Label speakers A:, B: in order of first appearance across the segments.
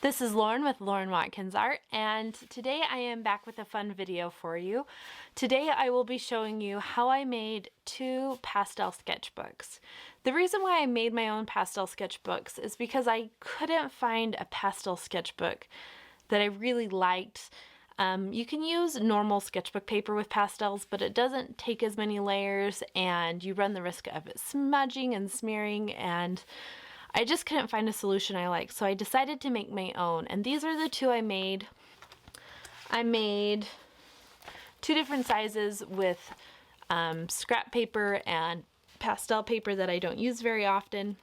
A: This is Lauren with Lauren Watkins Art, and today I am back with a fun video for you. Today I will be showing you how I made 2 pastel sketchbooks. The reason why I made my own pastel sketchbooks is because I couldn't find a pastel sketchbook that I really liked. You can use normal sketchbook paper with pastels, but it doesn't take as many layers and you run the risk of it smudging and smearing, and I just couldn't find a solution I liked, so I decided to make my own, and these are the 2 I made. I made 2 different sizes with scrap paper and pastel paper that I don't use very often.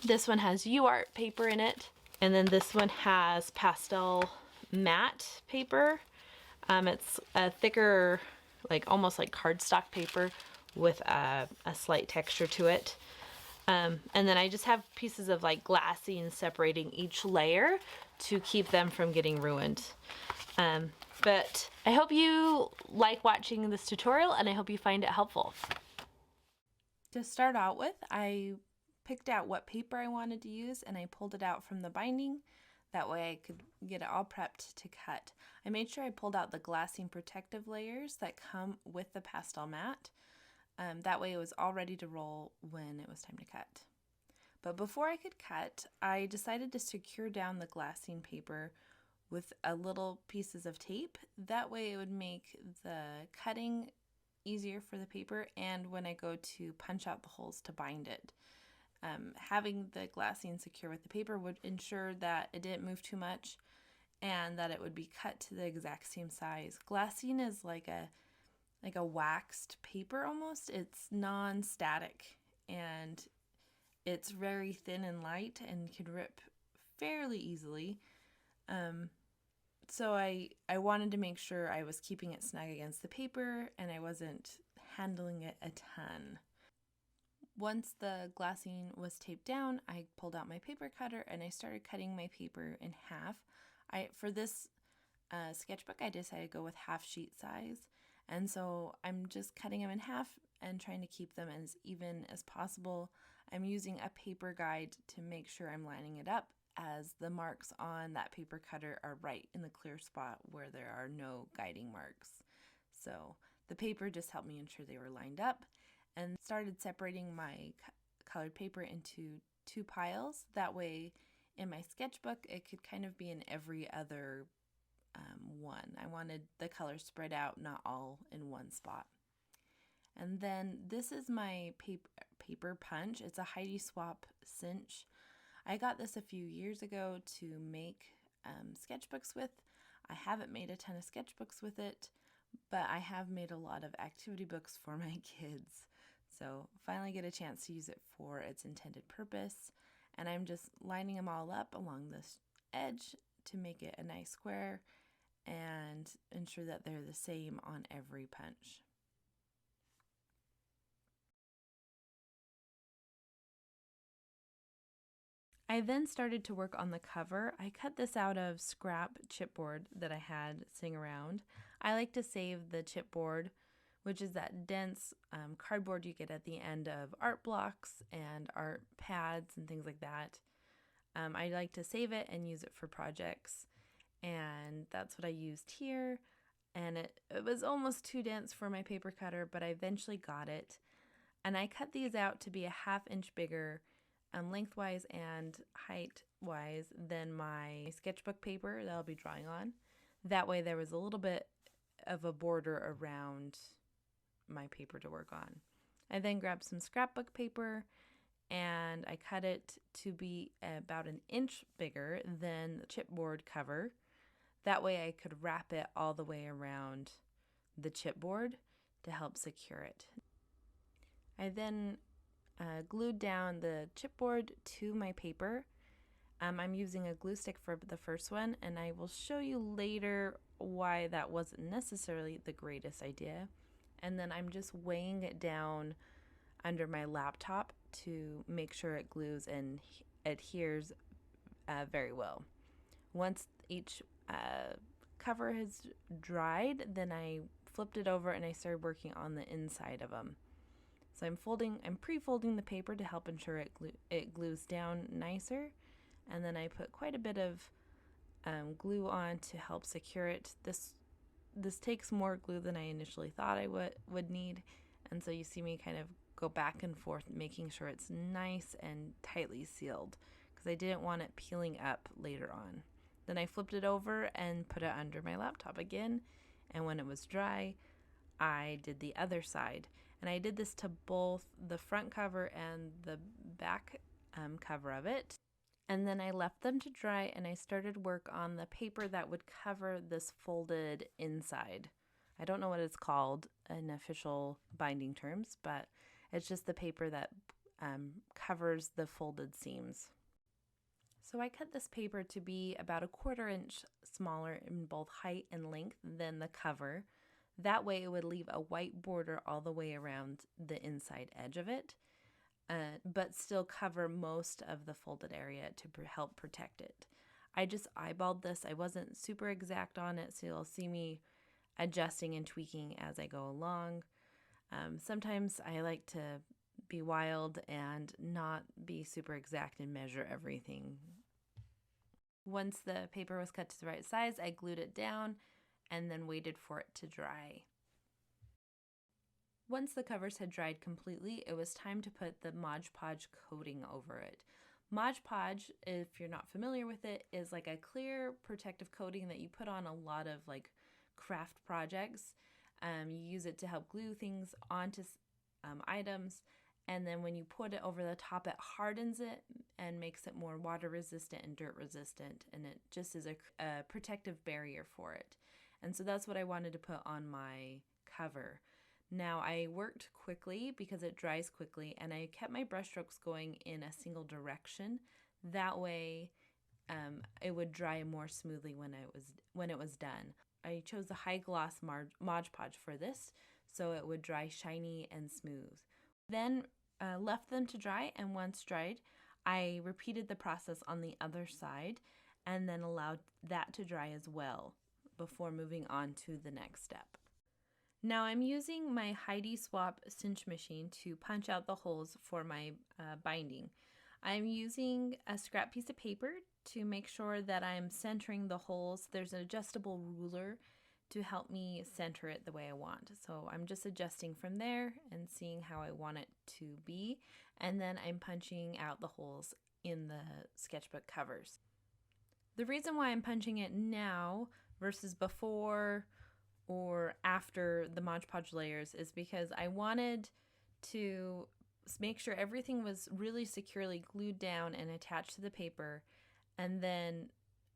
A: This one has Uart paper in it, and then this one has Pastel Mat Paper. It's a thicker, almost like cardstock paper with a slight texture to it. And then I just have pieces of glassine separating each layer to keep them from getting ruined. But I hope you like watching this tutorial, and I hope you find it helpful. To start out with, I picked out what paper I wanted to use and I pulled it out from the binding. That way I could get it all prepped to cut. I made sure I pulled out the glassine protective layers that come with the pastel mat. That way it was all ready to roll when it was time to cut. But before I could cut, I decided to secure down the glassine paper with little pieces of tape. That way it would make the cutting easier for the paper, and when I go to punch out the holes to bind it. Having the glassine secure with the paper would ensure that it didn't move too much and that it would be cut to the exact same size. Glassine is like a waxed paper almost. It's non-static and it's very thin and light and can rip fairly easily. So I wanted to make sure I was keeping it snug against the paper and I wasn't handling it a ton. Once the glassine was taped down, I pulled out my paper cutter and I started cutting my paper in half. For this sketchbook, I decided to go with half sheet size. And so I'm just cutting them in half and trying to keep them as even as possible. I'm using a paper guide to make sure I'm lining it up, as the marks on that paper cutter are right in the clear spot where there are no guiding marks. So the paper just helped me ensure they were lined up, and started separating my colored paper into 2 piles. That way in my sketchbook it could kind of be in every other one. I wanted the colors spread out, not all in one spot. And then this is my paper punch. It's a Heidi Swapp Cinch. I got this a few years ago to make sketchbooks with. I haven't made a ton of sketchbooks with it, but I have made a lot of activity books for my kids. So finally get a chance to use it for its intended purpose. And I'm just lining them all up along this edge to make it a nice square and ensure that they're the same on every punch. I then started to work on the cover. I cut this out of scrap chipboard that I had sitting around. I like to save the chipboard, which is that dense cardboard you get at the end of art blocks and art pads and things like that. I like to save it and use it for projects, and that's what I used here. And it was almost too dense for my paper cutter, but I eventually got it. And I cut these out to be a 1/2 inch bigger lengthwise and height-wise than my sketchbook paper that I'll be drawing on. That way there was a little bit of a border around my paper to work on. I then grabbed some scrapbook paper and I cut it to be about 1 inch bigger than the chipboard cover. That way I could wrap it all the way around the chipboard to help secure it. I then glued down the chipboard to my paper. I'm using a glue stick for the first one, and I will show you later why that wasn't necessarily the greatest idea. And then I'm just weighing it down under my laptop to make sure it glues and adheres very well. Once each cover has dried, then I flipped it over and I started working on the inside of them. So I'm pre-folding the paper to help ensure it glues down nicer, and then I put quite a bit of glue on to help secure it. This takes more glue than I initially thought I would need, and so you see me kind of go back and forth making sure it's nice and tightly sealed because I didn't want it peeling up later on. Then I flipped it over and put it under my laptop again, and when it was dry, I did the other side. And I did this to both the front cover and the back cover of it. And then I left them to dry, and I started work on the paper that would cover this folded inside. I don't know what it's called in official binding terms, but it's just the paper that covers the folded seams. So I cut this paper to be about 1/4 inch smaller in both height and length than the cover. That way it would leave a white border all the way around the inside edge of it, but still cover most of the folded area to help protect it. I just eyeballed this. I wasn't super exact on it, so you'll see me adjusting and tweaking as I go along. Sometimes I like to be wild and not be super exact and measure everything. Once the paper was cut to the right size, I glued it down and then waited for it to dry. Once the covers had dried completely, it was time to put the Mod Podge coating over it. Mod Podge, if you're not familiar with it, is like a clear protective coating that you put on a lot of like craft projects. You use it to help glue things onto items, and then when you put it over the top, it hardens it and makes it more water resistant and dirt resistant, and it just is a protective barrier for it. And so that's what I wanted to put on my cover. Now I worked quickly because it dries quickly, and I kept my brush strokes going in a single direction. That way it would dry more smoothly when it was done. I chose the high gloss Mod Podge for this, so it would dry shiny and smooth. Then left them to dry, and once dried, I repeated the process on the other side and then allowed that to dry as well before moving on to the next step. Now I'm using my Heidi Swapp Cinch machine to punch out the holes for my binding. I'm using a scrap piece of paper to make sure that I'm centering the holes. There's an adjustable ruler to help me center it the way I want. So I'm just adjusting from there and seeing how I want it to be. And then I'm punching out the holes in the sketchbook covers. The reason why I'm punching it now versus before or after the Mod Podge layers is because I wanted to make sure everything was really securely glued down and attached to the paper, and then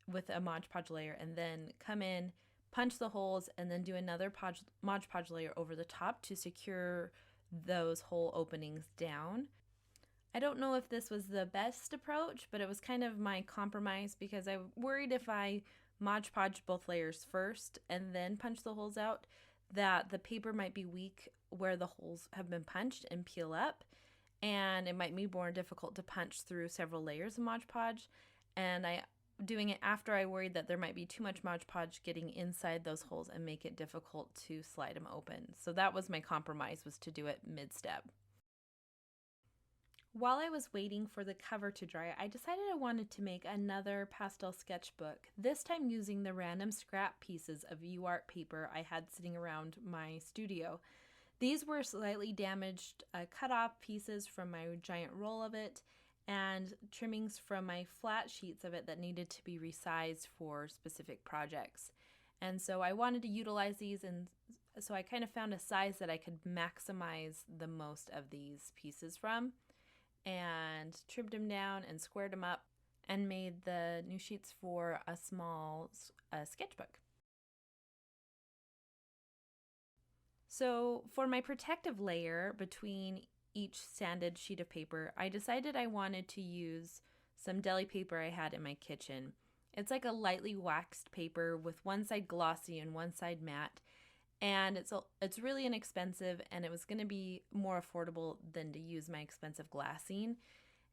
A: with a Mod Podge layer, and then come in, punch the holes, and then do another Mod Podge layer over the top to secure those hole openings down. I don't know if this was the best approach, but it was kind of my compromise because I worried if I Mod Podge both layers first and then punch the holes out, that the paper might be weak where the holes have been punched and peel up, and it might be more difficult to punch through several layers of Mod Podge. And doing it after, I worried that there might be too much Mod Podge getting inside those holes and make it difficult to slide them open. So that was my compromise, was to do it mid-step. While I was waiting for the cover to dry, I decided I wanted to make another pastel sketchbook, this time using the random scrap pieces of Uart paper I had sitting around my studio. These were slightly damaged cut-off pieces from my giant roll of it, and trimmings from my flat sheets of it that needed to be resized for specific projects. And so I wanted to utilize these, and so I kind of found a size that I could maximize the most of these pieces from, and trimmed them down and squared them up and made the new sheets for a small sketchbook. So for my protective layer between each sanded sheet of paper, I decided I wanted to use some deli paper I had in my kitchen. It's like a lightly waxed paper with one side glossy and one side matte, and it's really inexpensive, and it was going to be more affordable than to use my expensive Glassine.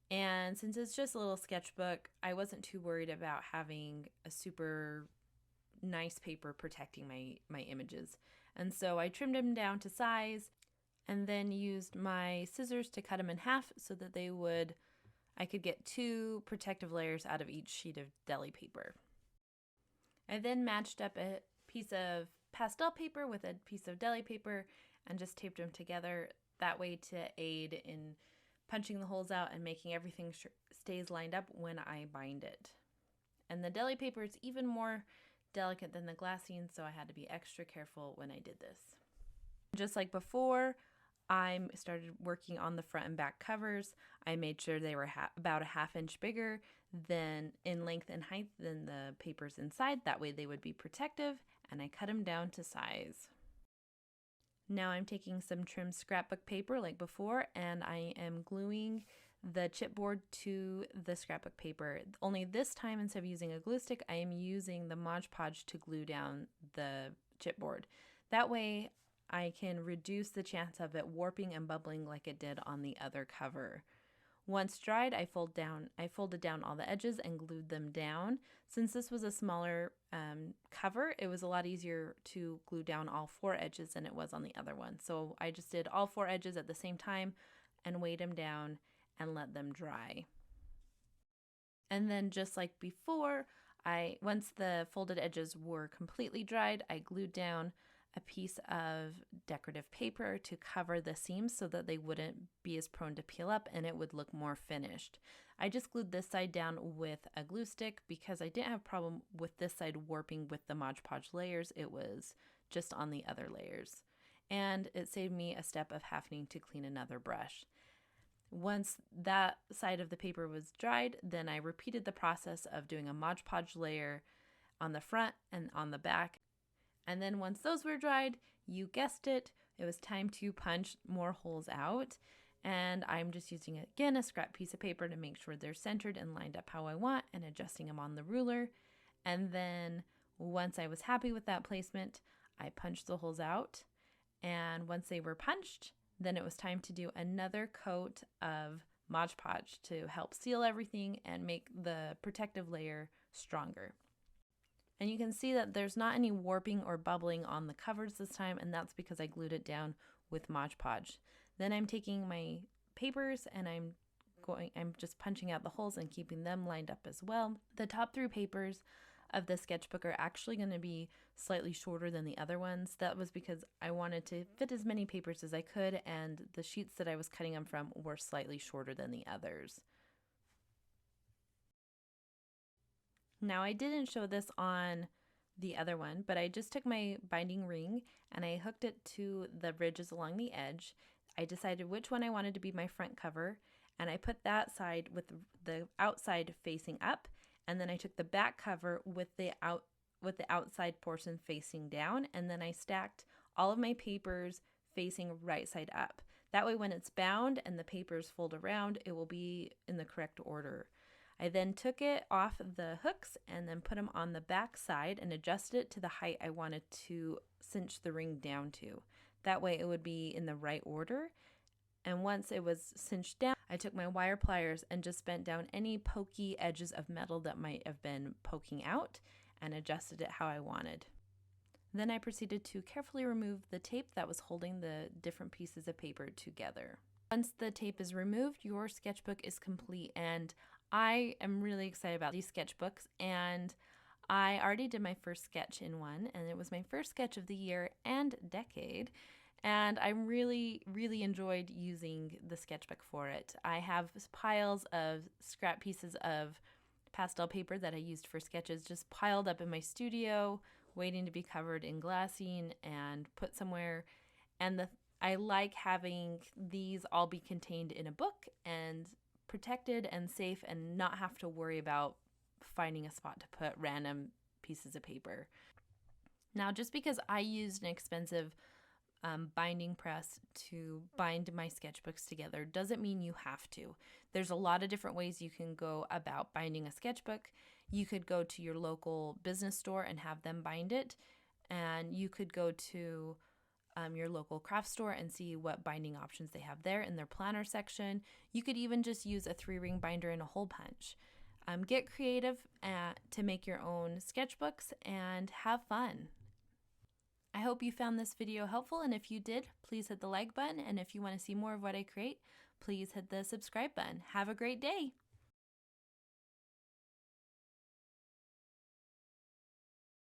A: And since it's just a little sketchbook, I wasn't too worried about having a super nice paper protecting my images. And so I trimmed them down to size and then used my scissors to cut them in half so that I could get 2 protective layers out of each sheet of deli paper. I then matched up a piece of pastel paper with a piece of deli paper and just taped them together, that way to aid in punching the holes out and making everything stays lined up when I bind it. And the deli paper is even more delicate than the glassine, so I had to be extra careful when I did this. Just like before, I started working on the front and back covers. I made sure they were about a 1/2 inch bigger than in length and height than the papers inside. That way they would be protective, and I cut them down to size. Now I'm taking some trimmed scrapbook paper like before, and I am gluing the chipboard to the scrapbook paper. Only this time, instead of using a glue stick, I am using the Mod Podge to glue down the chipboard. That way I can reduce the chance of it warping and bubbling like it did on the other cover. Once dried, I folded down all the edges and glued them down. Since this was a smaller cover, it was a lot easier to glue down all 4 edges than it was on the other one. So I just did all 4 edges at the same time and weighed them down and let them dry. And then just like before, once the folded edges were completely dried, I glued down a piece of decorative paper to cover the seams so that they wouldn't be as prone to peel up and it would look more finished. I just glued this side down with a glue stick because I didn't have a problem with this side warping with the Mod Podge layers. It was just on the other layers. And it saved me a step of having to clean another brush. Once that side of the paper was dried, then I repeated the process of doing a Mod Podge layer on the front and on the back. And then once those were dried, you guessed it, it was time to punch more holes out. And I'm just using, again, a scrap piece of paper to make sure they're centered and lined up how I want and adjusting them on the ruler. And then once I was happy with that placement, I punched the holes out. And once they were punched, then it was time to do another coat of Mod Podge to help seal everything and make the protective layer stronger. And you can see that there's not any warping or bubbling on the covers this time, and that's because I glued it down with Mod Podge. Then I'm taking my papers and I'm just punching out the holes and keeping them lined up as well. The top 3 papers of the sketchbook are actually going to be slightly shorter than the other ones. That was because I wanted to fit as many papers as I could, and the sheets that I was cutting them from were slightly shorter than the others. Now I didn't show this on the other one, but I just took my binding ring and I hooked it to the ridges along the edge. I decided which one I wanted to be my front cover, and I put that side with the outside facing up, and then I took the back cover with the outside portion facing down, and then I stacked all of my papers facing right side up. That way when it's bound and the papers fold around, it will be in the correct order. I then took it off the hooks and then put them on the back side and adjusted it to the height I wanted to cinch the ring down to. That way it would be in the right order. And once it was cinched down, I took my wire pliers and just bent down any pokey edges of metal that might have been poking out and adjusted it how I wanted. Then I proceeded to carefully remove the tape that was holding the different pieces of paper together. Once the tape is removed, your sketchbook is complete, and I am really excited about these sketchbooks, and I already did my first sketch in one, and it was my first sketch of the year and decade, and I really enjoyed using the sketchbook for it. I have piles of scrap pieces of pastel paper that I used for sketches just piled up in my studio, waiting to be covered in glassine and put somewhere, and I like having these all be contained in a book and protected and safe and not have to worry about finding a spot to put random pieces of paper. Now, just because I used an expensive binding press to bind my sketchbooks together doesn't mean you have to. There's a lot of different ways you can go about binding a sketchbook. You could go to your local business store and have them bind it, and you could go to your local craft store and see what binding options they have there in their planner section. You could even just use a 3-ring binder and a hole punch. Get creative to make your own sketchbooks and have fun. I hope you found this video helpful, and if you did, please hit the like button, and if you want to see more of what I create, please hit the subscribe button. Have a great day!